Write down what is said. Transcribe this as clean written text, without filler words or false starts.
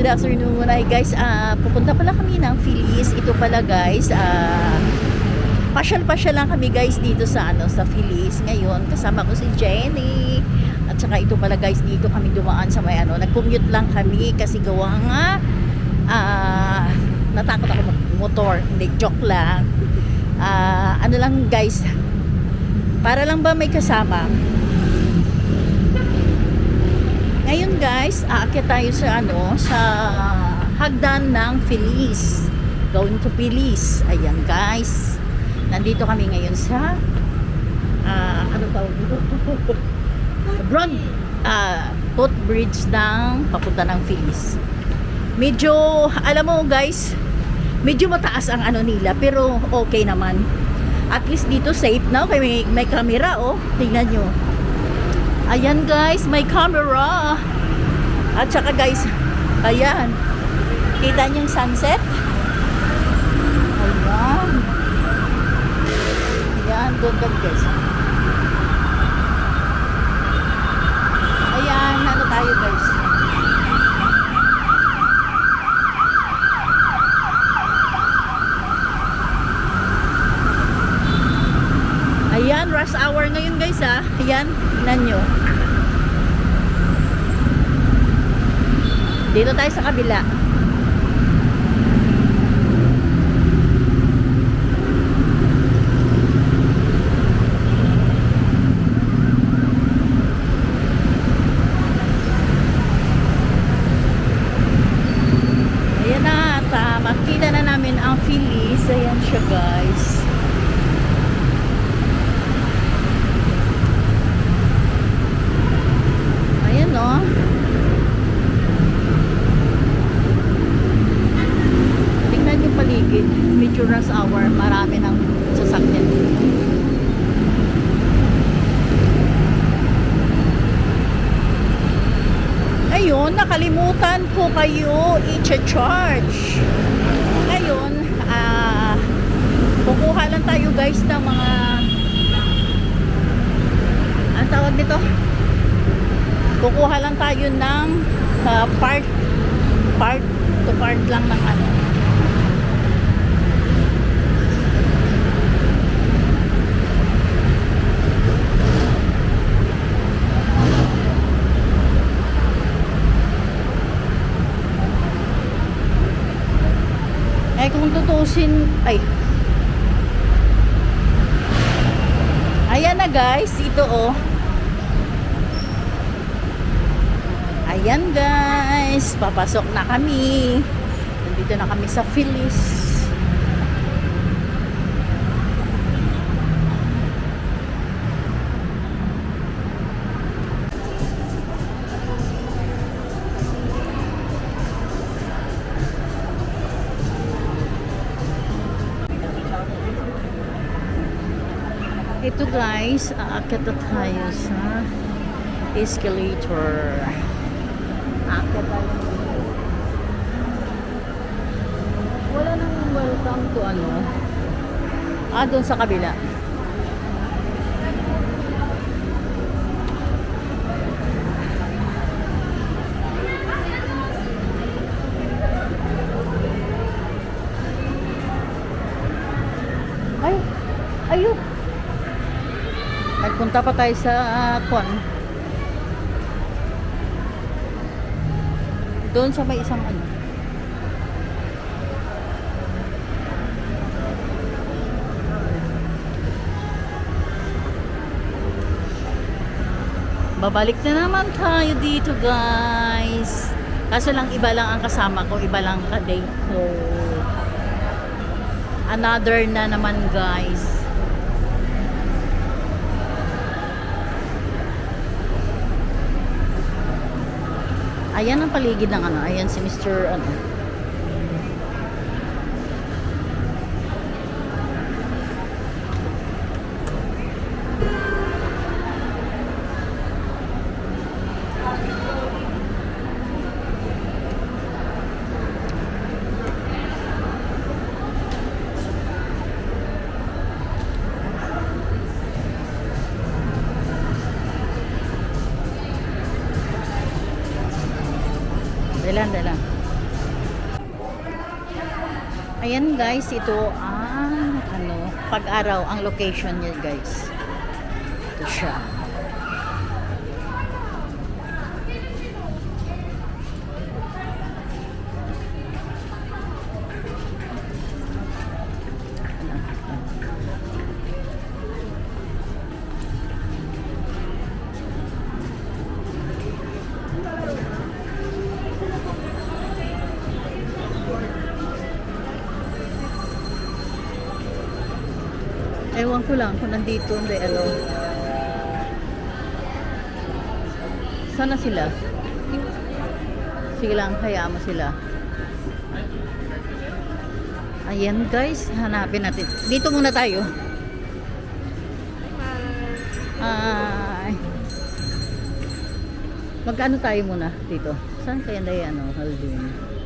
afternoon. Ay guys, pupunta pala kami ng Feliz. Ito pala guys, pasyal-pasyal lang kami guys dito sa sa Feliz ngayon. Kasama ko si Jenny. At saka ito pala guys, dito kami dumaan sa may nag-commute lang kami kasi gawa nga natakot ako motor. Hindi, joke lang. Ano lang guys, para lang ba may kasama. Ngayon guys, aakyat tayo sa sa hagdan ng Feliz. Going to Feliz. Ayan guys. Nandito kami ngayon sa ano tawag dito? Broad footbridge ng papunta ng Feliz. Medyo, alam mo guys, medyo mataas ang nila, pero okay naman. At least dito safe na. Okay, may camera tingnan nyo. Ayan guys, may camera. At saka guys, ayan. Kita niyo yung sunset? Ayan. Ayan, doon guys. Ayan, ano tayo guys? Ayan, rush hour ngayon guys Ayan, tingnan nyo. Dito tayo sa kabila. Ayan na, at makita na namin ang Feliz. Ayan siya guys. Ayan tingnan yung paligid. Medyo rush hour, marami ng sasakyan. Ayun, nakalimutan ko kayo i-charge. Ngayon, kukuha lang tayo guys ng mga ang tawag nito? Kukuha lang tayo ng part to part lang ng kung tutusin ayan na guys, ito ayan guys, papasok na kami. Nandito na kami sa Feliz. Ito guys, aakyat na tayo sa escalator. Aakyat tayo. Wala nang welcome to doon sa kabila. Ayun. Nagpunta pa tayo sa doon sa may isang babalik na naman tayo dito guys. Kaso lang iba lang ang kasama ko, iba lang ka-date ko. Another na naman guys. Ayan ang paligid ng ayan si Mr. Dalan. guys, ito ang pag-araw ang location niya guys. Ito siya. Ewan ko lang kung nandito, hindi, ano. Sana sila? Sige lang, hayaan mo sila. Ayan guys, hanapin natin. Dito muna tayo. Ay. Magkano tayo muna dito? Saan kaya na yan, Haldun?